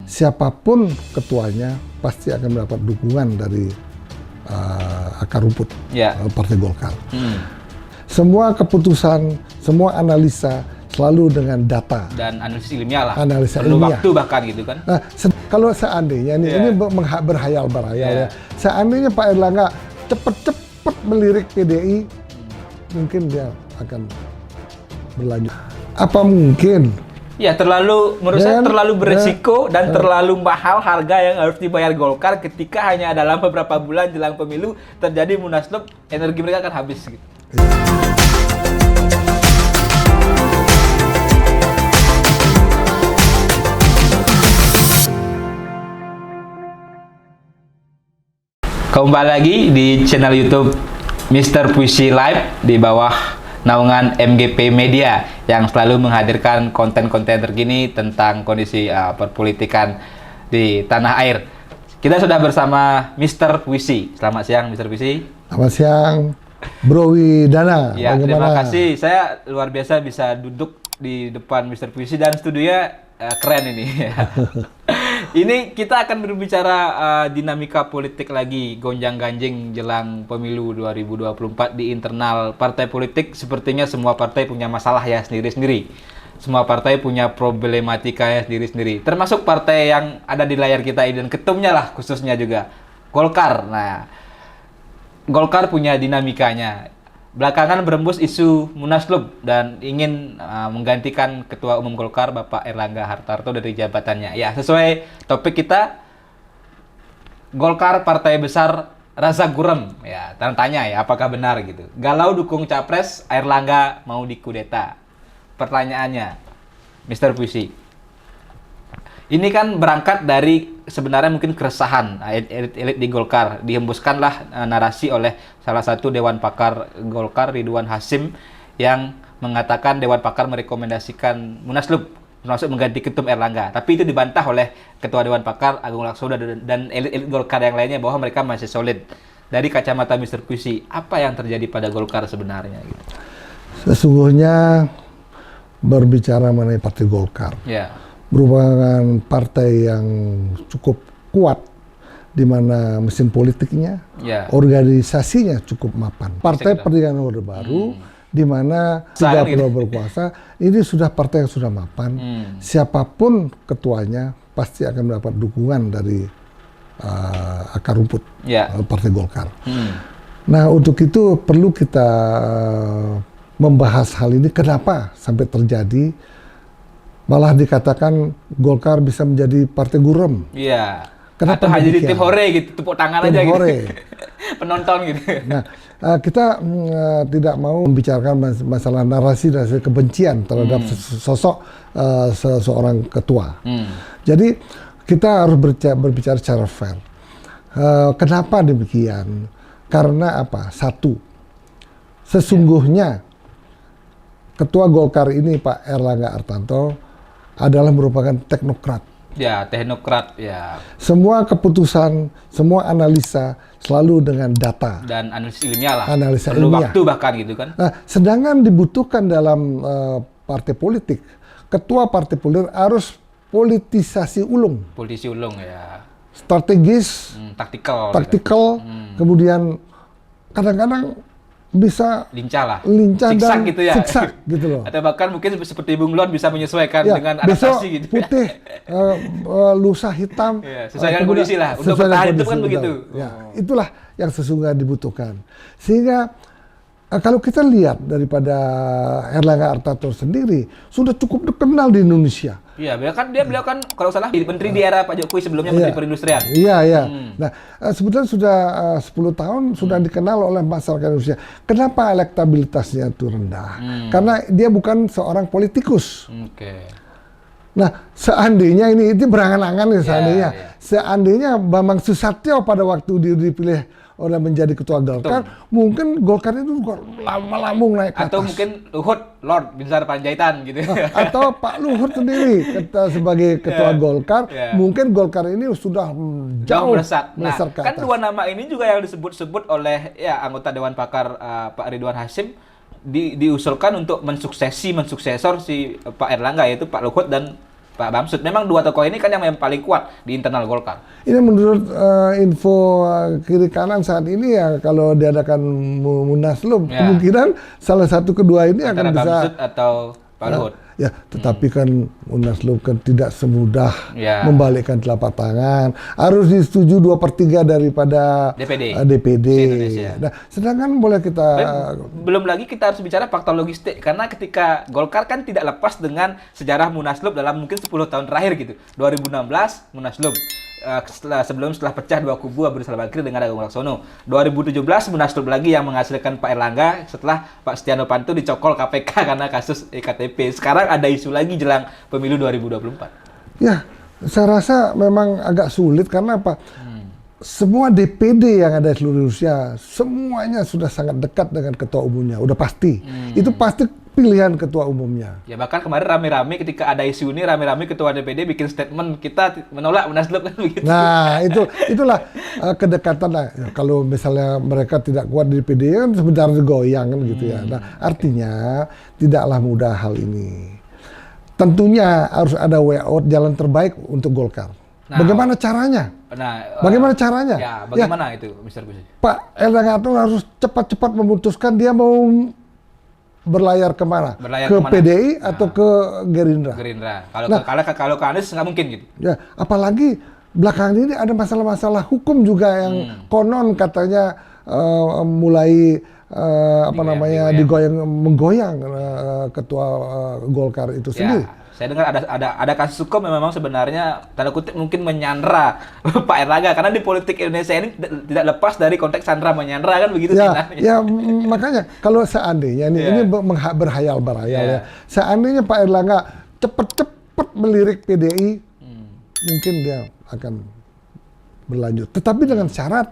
siapapun ketuanya pasti akan mendapat dukungan dari akar rumput Partai Golkar. Semua keputusan, semua analisa selalu dengan data dan analisis ilmiah lah. Analisa perlu ilmiah. Waktu bahkan gitu kan. Nah, kalau seandainya ini berhayal-berhayal ya. Seandainya Pak Erlangga cepat melirik PDI, mungkin dia akan berlanjut. Apa mungkin? Ya menurut saya terlalu beresiko dan terlalu mahal harga yang harus dibayar Golkar ketika hanya dalam beberapa bulan jelang pemilu terjadi munaslup, energi mereka akan habis gitu. Kembali lagi di channel YouTube Mr. Puisi Live di bawah naungan MGP Media yang selalu menghadirkan konten-konten terkini tentang kondisi perpolitikan di tanah air. Kita sudah bersama Mr. Puisi. Selamat siang Mr. Puisi. Selamat siang Bro Widana. Ya, terima kasih. Saya luar biasa bisa duduk di depan Mr. Puisi dan studionya keren ini. Ini kita akan berbicara dinamika politik lagi, gonjang-ganjing jelang pemilu 2024 di internal partai politik. Sepertinya semua partai punya masalah ya sendiri-sendiri. Semua partai punya problematika ya sendiri-sendiri. Termasuk partai yang ada di layar kita ini dan ketumnya lah khususnya juga Golkar. Nah, Golkar punya dinamikanya. Belakangan berembus isu munaslup dan ingin menggantikan Ketua Umum Golkar Bapak Erlangga Hartarto dari jabatannya. Ya, sesuai topik kita, Golkar partai besar rasa gurem. Ya, tanya ya, apakah benar gitu. Galau dukung capres, Erlangga mau dikudeta. Pertanyaannya, Mr. Puisi, ini kan berangkat dari sebenarnya mungkin keresahan elit di Golkar. Dihembuskanlah narasi oleh salah satu Dewan Pakar Golkar, Ridwan Hasim, yang mengatakan Dewan Pakar merekomendasikan munaslup termasuk mengganti ketum Erlangga. Tapi itu dibantah oleh Ketua Dewan Pakar Agung Laksono dan elit Golkar yang lainnya bahwa mereka masih solid. Dari kacamata Mr. Puisi, apa yang terjadi pada Golkar sebenarnya? Sesungguhnya berbicara mengenai Partai Golkar. Merupakan partai yang cukup kuat, di mana mesin politiknya, organisasinya cukup mapan. Partai Perjuangan Orde Baru, di mana 3 periode berkuasa, ini sudah partai yang sudah mapan. Siapapun ketuanya pasti akan mendapat dukungan dari akar rumput Partai Golkar. Nah, untuk itu perlu kita membahas hal ini, kenapa sampai terjadi. Malah dikatakan Golkar bisa menjadi partai gurem. Iya. Kenapa atau hanya di tim hore gitu, tepuk tangan aja gitu. Penonton gitu. Nah, kita tidak mau membicarakan masalah narasi dan kebencian terhadap sosok seseorang ketua. Jadi kita harus berbicara secara fair. Kenapa demikian? Karena apa? Satu, sesungguhnya Ketua Golkar ini Pak Erlangga Hartarto adalah merupakan teknokrat. Ya, teknokrat ya. Semua keputusan, semua analisa selalu dengan data dan analisis ilmiah lah. Analisa perlu ilmiah. Waktu bahkan gitu kan. Nah, sedangkan dibutuhkan dalam partai politik, ketua partai politik harus politisasi ulung. Politisi ulung ya. Strategis, taktikal. Gitu. Kemudian kadang-kadang bisa lincah dan gitu ya. Siksak gitu loh. Atau bahkan mungkin seperti Bung Lon bisa menyesuaikan dengan adaptasi gitu. Putih, lusa hitam. Sesuai dengan kondisi lah. Untuk bertahan itu kan begitu. Itulah yang sesungguhnya dibutuhkan. Sehingga kalau kita lihat daripada Erlangga Hartarto sendiri sudah cukup dikenal di Indonesia. Iya, beliau kan kalau salah menteri di era Pak Jokowi sebelumnya Menteri Perindustrian. Iya. Nah, sebetulnya sudah 10 tahun sudah dikenal oleh masyarakat Indonesia. Kenapa elektabilitasnya itu rendah? Karena dia bukan seorang politikus. Nah, seandainya itu berangan-angan ya, seandainya Bambang Susatyo pada waktu dia dipilih oleh menjadi ketua Golkar, mungkin Golkar itu lambung naik ke atas. Atau mungkin Luhut, Lord Binsar Panjaitan gitu. Atau Pak Luhut sendiri sebagai ketua Golkar, mungkin Golkar ini sudah jauh melesat ke atas. Kan dua nama ini juga yang disebut-sebut oleh anggota Dewan Pakar Pak Ridwan Hasim diusulkan untuk mensuksesor si Pak Erlangga, yaitu Pak Luhut dan Pak Bamsud. Memang dua tokoh ini kan yang paling kuat di internal Golkar. Ini menurut info kiri kanan saat ini ya, kalau diadakan Munaslup, kemungkinan salah satu kedua ini antara akan bisa Bamsud atau Pak Luhut. Ya, tetapi kan Munaslup kan tidak semudah membalikkan telapak tangan. Harus disetujui 2/3 daripada DPD. Nah, sedangkan boleh kita... Belum lagi kita harus bicara faktor logistik. Karena ketika Golkar kan tidak lepas dengan sejarah Munaslup dalam mungkin 10 tahun terakhir gitu. 2016 Munaslup. Setelah pecah dua kubu Abu Rizal Bakri dengan Agung Laksono. 2017 Munaslup lagi yang menghasilkan Pak Erlangga setelah Pak Setia Novanto dicokol KPK karena kasus EKTP. Sekarang ada isu lagi jelang pemilu 2024. Ya, saya rasa memang agak sulit karena apa? Semua DPD yang ada di seluruh Indonesia semuanya sudah sangat dekat dengan ketua umumnya, udah pasti. Itu pasti pilihan ketua umumnya. Ya bahkan kemarin rame-rame ketika ada isu ini, rame-rame ketua DPD bikin statement kita menolak Munaslup kan begitu. Nah, itulah kedekatan lah. Ya, kalau misalnya mereka tidak kuat di DPD kan sebentar goyang kan gitu ya. Nah, artinya tidaklah mudah hal ini. Tentunya harus ada way out, jalan terbaik untuk Golkar. Nah, bagaimana caranya? Bagaimana caranya? Ya, bagaimana itu, Mr. Puisi? Pak Erlangga harus cepat-cepat memutuskan dia mau berlayar kemana? Ke PDI atau ke Gerindra? Kalau ke Anies nggak mungkin gitu. Ya, apalagi belakangan ini ada masalah-masalah hukum juga yang konon katanya mulai menggoyang ketua Golkar itu sendiri. Saya dengar ada kasus hukum yang memang sebenarnya tanda kutip mungkin menyandra Pak Erlangga karena di politik Indonesia ini tidak lepas dari konteks sandra menyandra kan begitu. Ya makanya kalau seandainya ini berhayal ya. Seandainya Pak Erlangga cepat melirik PDI, mungkin dia akan berlanjut. Tetapi dengan syarat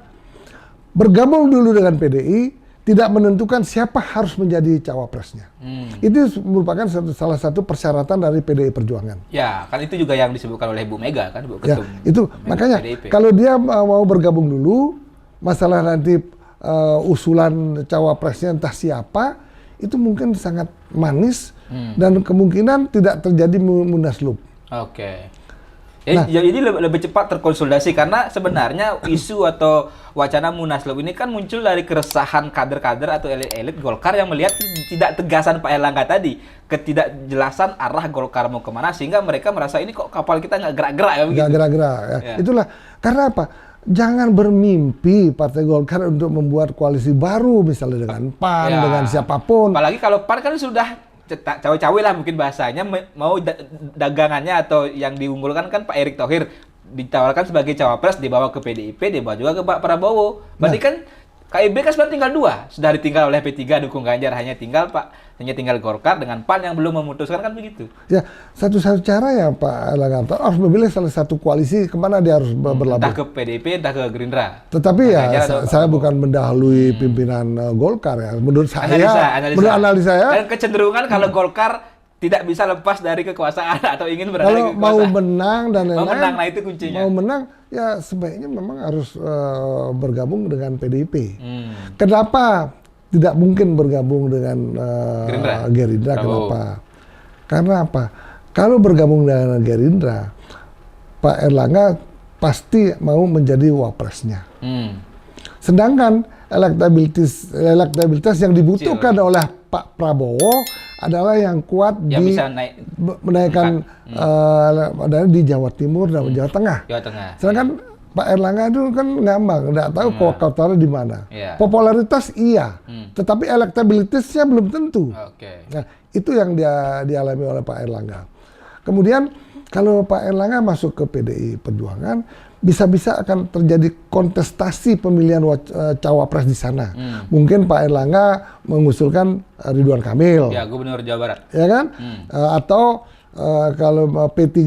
bergabung dulu dengan PDI, tidak menentukan siapa harus menjadi cawapresnya. Itu merupakan salah satu persyaratan dari PDI Perjuangan. Ya, kan itu juga yang disebutkan oleh Bu Mega kan, Bu Ya, Ketum. itu makanya PDIP. Kalau dia mau bergabung dulu, masalah nanti usulan cawapresnya entah siapa, itu mungkin sangat manis dan kemungkinan tidak terjadi Munaslup. Oke. Jadi lebih cepat terkonsolidasi karena sebenarnya isu atau wacana Munaslup ini kan muncul dari keresahan kader-kader atau elit-elit Golkar yang melihat tidak tegasan Pak Erlangga tadi, ketidakjelasan arah Golkar mau kemana sehingga mereka merasa ini kok kapal kita nggak gerak-gerak ya begitu. Nggak gerak-gerak ya. Itulah karena apa? Jangan bermimpi Partai Golkar untuk membuat koalisi baru misalnya dengan PAN, dengan siapapun. Apalagi kalau PAN kan sudah cawe-cawe lah mungkin bahasanya, mau dagangannya atau yang diunggulkan kan Pak Erick Thohir ditawarkan sebagai cawapres, dibawa ke PDIP, dibawa juga ke Pak Prabowo. Berarti kan KIB kan sebenarnya tinggal 2, sudah ditinggal oleh P3 dukung Ganjar, hanya tinggal Golkar dengan PAN yang belum memutuskan kan begitu. Ya, satu-satu cara ya Pak Erlangga harus memilih salah satu koalisi kemana dia harus berlabuh. Entah ke PDIP, entah ke Gerindra. Tetapi saya bukan mendahului pimpinan Golkar ya. Menurut analisa saya. Dan kecenderungan kalau Golkar tidak bisa lepas dari kekuasaan atau ingin berada di kekuasaan. Kalau mau menang dan lain-lain. Mau menang, nah itu kuncinya. Mau menang, ya sebaiknya memang harus bergabung dengan PDIP. Kenapa tidak mungkin bergabung dengan Gerindra? Kenapa? Karena apa? Kalau bergabung dengan Gerindra, Pak Erlangga pasti mau menjadi wapresnya. Sedangkan elektabilitas yang dibutuhkan oleh Pak Prabowo adalah yang kuat menaikkan di Jawa Timur dan Jawa Tengah. Sedangkan Pak Erlangga itu kan ngambang, nggak tahu kota di mana. Popularitas iya, tetapi elektabilitasnya belum tentu. Nah, itu yang dialami oleh Pak Erlangga. Kemudian kalau Pak Erlangga masuk ke PDI Perjuangan, bisa-bisa akan terjadi kontestasi pemilihan cawapres di sana. Mungkin Pak Erlangga mengusulkan Ridwan Kamil. Ya, Gubernur Jawa Barat. Ya kan? Atau kalau P3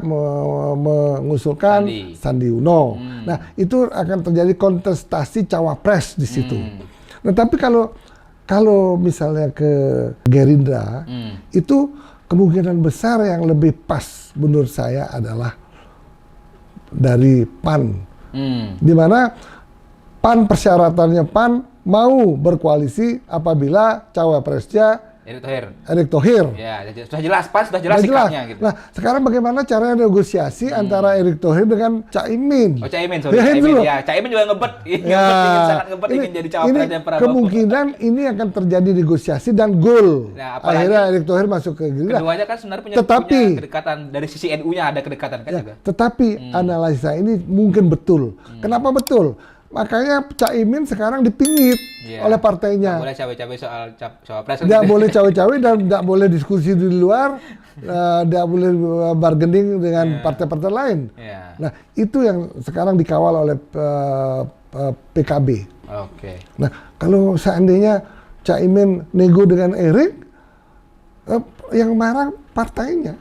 mengusulkan Sandi Uno. Nah, itu akan terjadi kontestasi cawapres di situ. Nah, tapi kalau misalnya ke Gerindra, itu kemungkinan besar yang lebih pas menurut saya adalah dari PAN, di mana PAN persyaratannya PAN mau berkoalisi apabila cawapresnya Erick Thohir. Ya, sudah jelas sikapnya gitu. Nah, sekarang bagaimana cara negosiasi antara Erick Thohir dengan Caimin? Oh, Caimin, sorry. Caimin juga ngebet, sangat ngebet ingin jadi cawapres dan Prabowo. Kemungkinan ini akan terjadi negosiasi dan goal. Nah, akhirnya Erick Thohir masuk ke Gerindra. Keduanya kan sebenarnya punya kedekatan, dari sisi NU-nya ada kedekatan kan juga. Tetapi analisa ini mungkin betul. Kenapa betul? Makanya Caimin sekarang dipingit oleh partainya. Nggak boleh cawe-cawe soal cawapres. Nggak boleh cawe-cawe dan nggak boleh diskusi di luar, nggak boleh bargaining dengan partai-partai lain. Nah, itu yang sekarang dikawal oleh PKB. Nah, kalau seandainya Caimin nego dengan Erick, yang marah partainya.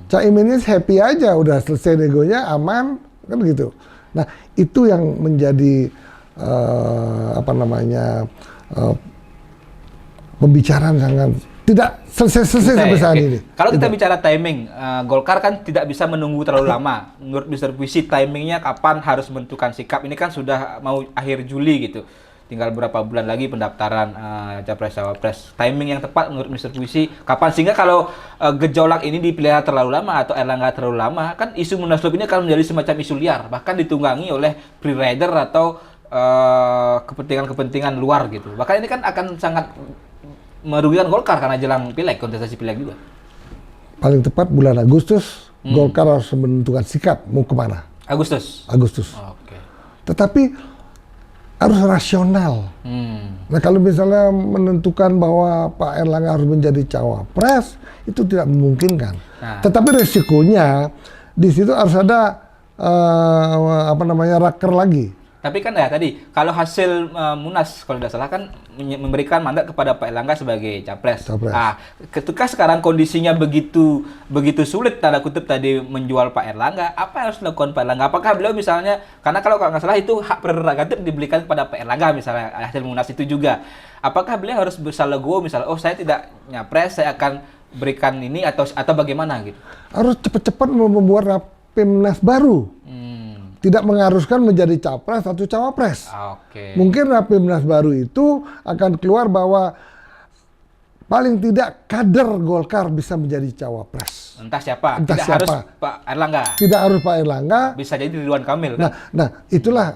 Caiminnya happy aja, udah selesai negonya, aman, kan gitu. Nah, itu yang menjadi pembicaraan sangat tidak selesai sampai saat ini. Kalau kita bicara timing, Golkar kan tidak bisa menunggu terlalu lama. Menurut Mr. Puisi, timingnya kapan harus menentukan sikap? Ini kan sudah mau akhir Juli gitu. Tinggal berapa bulan lagi pendaftaran Capres-Cawapres. Timing yang tepat menurut Mr. Puisi kapan? Sehingga kalau gejolak ini dipelihara terlalu lama atau Erlangga terlalu lama, kan isu Munaslup ini akan menjadi semacam isu liar, bahkan ditunggangi oleh free rider atau kepentingan-kepentingan luar gitu. Bahkan ini kan akan sangat merugikan Golkar karena jelang pileg, kontestasi pileg juga. Paling tepat bulan Agustus, Golkar harus menentukan sikap mau kemana. Agustus. Tetapi harus rasional. Nah, kalau misalnya menentukan bahwa Pak Erlangga harus menjadi cawapres, itu tidak memungkinkan. Tetapi resikonya di situ harus ada raker lagi. Tapi kan ya tadi kalau hasil Munas kalau tidak salah kan memberikan mandat kepada Pak Erlangga sebagai capres. Ketika sekarang kondisinya begitu sulit tanda kutip tadi menjual Pak Erlangga, apa yang harus dilakukan Pak Erlangga? Apakah beliau misalnya, karena kalau nggak salah itu hak prerogatif diberikan kepada Pak Erlangga misalnya hasil Munas itu juga. Apakah beliau harus bersalego misalnya, oh saya tidak nyapres, saya akan berikan ini atau bagaimana gitu? Harus cepat-cepat membuat Rapimnas baru. Tidak mengharuskan menjadi capres atau cawapres. Mungkin Rapimnas baru itu akan keluar bahwa paling tidak kader Golkar bisa menjadi cawapres. Entah siapa. Harus Pak Erlangga. Tidak harus Pak Erlangga. Bisa jadi Ridwan Kamil. Kan? Nah, itulah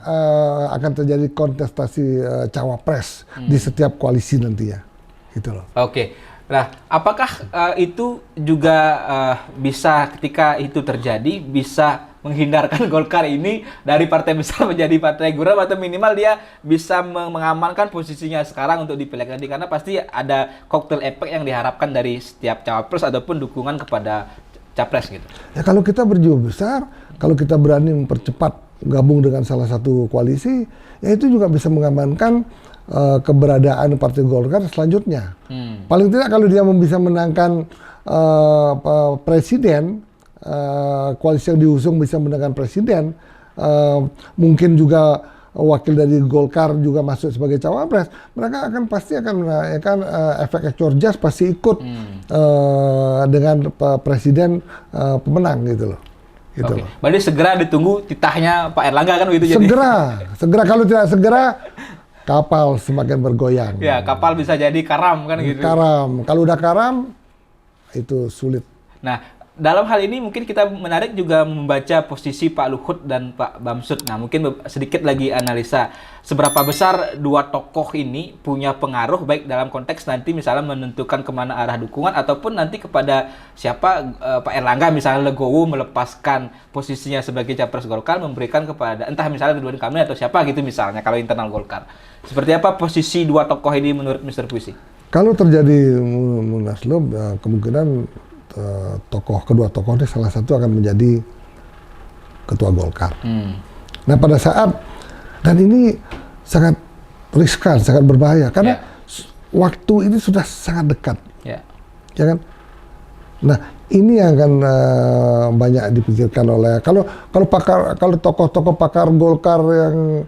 akan terjadi kontestasi cawapres di setiap koalisi nantinya. Gitu loh. Nah, apakah itu juga bisa ketika itu terjadi bisa menghindarkan Golkar ini dari partai besar menjadi partai guram, atau minimal dia bisa mengamankan posisinya sekarang untuk dipilih nanti, karena pasti ada cocktail effect yang diharapkan dari setiap cawapres ataupun dukungan kepada capres gitu. Ya, kalau kita berjiwa besar, kalau kita berani mempercepat gabung dengan salah satu koalisi, ya itu juga bisa mengamankan keberadaan Partai Golkar selanjutnya. Paling tidak kalau dia bisa menangkan presiden, koalisi yang diusung bisa menangkan presiden, mungkin juga wakil dari Golkar juga masuk sebagai cawapres, mereka pasti akan menaikkan efek ekor jas, pasti ikut dengan presiden pemenang gitu loh. Berarti segera ditunggu titahnya Pak Erlangga kan begitu? Segera kalau tidak segera kapal semakin bergoyang. Ya, kapal bisa jadi karam kan gitu. Karam. Kalau udah karam, itu sulit. Nah, dalam hal ini mungkin kita menarik juga membaca posisi Pak Luhut dan Pak Bamsud. Nah, mungkin sedikit lagi analisa seberapa besar dua tokoh ini punya pengaruh baik dalam konteks nanti misalnya menentukan kemana arah dukungan ataupun nanti kepada siapa Pak Erlangga misalnya legowo melepaskan posisinya sebagai capres Golkar memberikan kepada entah misalnya Ridwan Kamil atau siapa gitu misalnya kalau internal Golkar. Seperti apa posisi dua tokoh ini menurut Mr. Puisi? Kalau terjadi Munaslup, kemungkinan kedua tokoh ini salah satu akan menjadi ketua Golkar. Nah, pada saat dan ini sangat riskan, sangat berbahaya karena waktu ini sudah sangat dekat, ya kan? Nah, ini yang akan banyak dipikirkan oleh kalau tokoh-tokoh pakar Golkar yang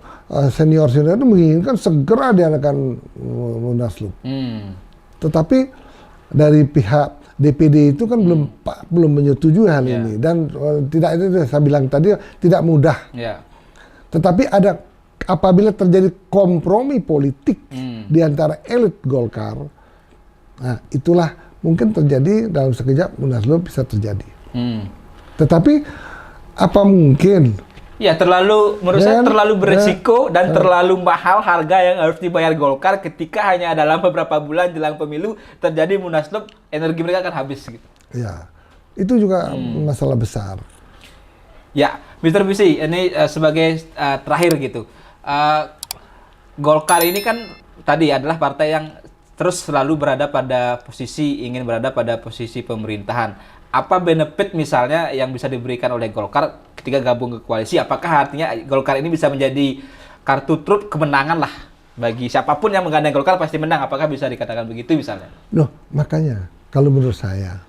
senior itu menginginkan segera diadakan Munaslup. Tetapi dari pihak DPD itu kan belum menyetujui hal ini dan tidak, itu saya bilang tadi tidak mudah. Tetapi apabila terjadi kompromi politik di antara elit Golkar, Nah, itulah mungkin terjadi dalam sekejap munaslup bisa terjadi. Tetapi apa mungkin? Ya menurut saya terlalu beresiko dan terlalu mahal harga yang harus dibayar Golkar ketika hanya dalam beberapa bulan jelang pemilu terjadi munaslup, energi mereka akan habis gitu. Ya, itu juga masalah besar. Ya, Mr. Puisi, ini sebagai terakhir gitu, Golkar ini kan tadi adalah partai yang terus selalu ingin berada pada posisi pemerintahan. Apa benefit misalnya yang bisa diberikan oleh Golkar ketika gabung ke koalisi? Apakah artinya Golkar ini bisa menjadi kartu truf kemenangan lah bagi siapapun yang menggandeng Golkar pasti menang? Apakah bisa dikatakan begitu misalnya? Loh, makanya kalau menurut saya,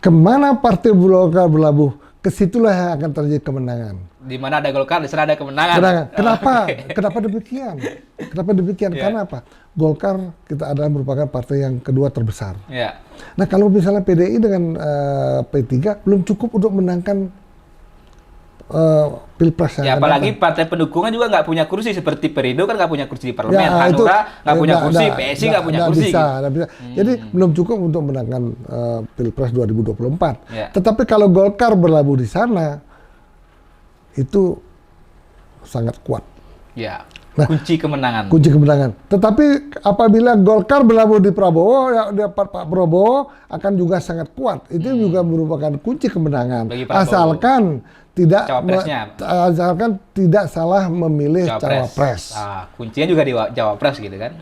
kemana partai Golkar berlabuh, kesitulah yang akan terjadi kemenangan. Di mana ada Golkar, di sana ada kemenangan. Kenapa? Kenapa demikian? Kenapa demikian? Karena apa? Golkar kita adalah merupakan partai yang kedua terbesar. Nah, kalau misalnya PDI dengan P3 belum cukup untuk menangkan pilpres. Ya, apalagi partai pendukungnya juga nggak punya kursi, seperti Perindo kan nggak punya kursi di parlemen, Hanura nggak punya kursi, PSI nggak punya kursi. Bisa. Jadi belum cukup untuk menangkan pilpres 2024. Tetapi kalau Golkar berlabuh di sana, itu sangat kuat. Ya. Nah, kunci kemenangan. Tetapi apabila Golkar berlabuh di Prabowo, ya Pak Prabowo akan juga sangat kuat. Itu juga merupakan kunci kemenangan. Asalkan tidak salah memilih cawapres. Kuncinya juga di cawapres gitu kan.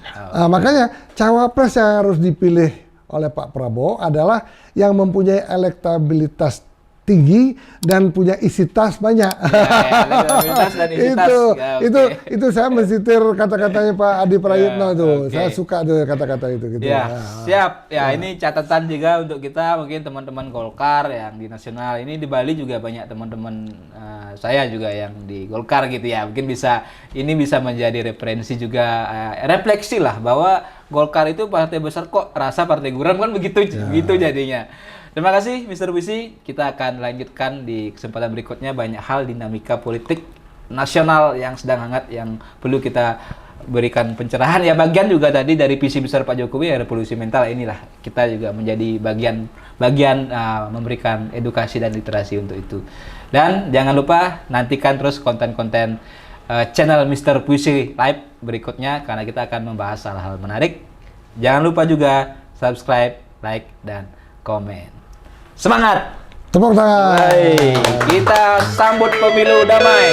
Makanya cawapres yang harus dipilih oleh Pak Prabowo adalah yang mempunyai elektabilitas tinggi dan punya isi tas banyak. Itu saya mensitir kata-katanya Pak Adi Prayitno tuh. Saya suka tuh kata-kata itu gitu. Siap. Ini catatan juga untuk kita, mungkin teman-teman Golkar yang di nasional. Ini di Bali juga banyak teman-teman saya juga yang di Golkar gitu ya. Mungkin ini bisa menjadi referensi juga, refleksi lah bahwa Golkar itu partai besar kok rasa partai guram kan begitu jadinya. Terima kasih Mr. Puisi, kita akan lanjutkan di kesempatan berikutnya. Banyak hal dinamika politik nasional yang sedang hangat yang perlu kita berikan pencerahan. Ya, bagian juga tadi dari visi besar Pak Jokowi, revolusi mental, inilah kita juga menjadi bagian memberikan edukasi dan literasi untuk itu. Dan jangan lupa nantikan terus konten-konten channel Mr. Puisi Live berikutnya, karena kita akan membahas hal-hal menarik. Jangan lupa juga subscribe, like, dan komen. Semangat! Tepuk tangan! Kita sambut pemilu damai!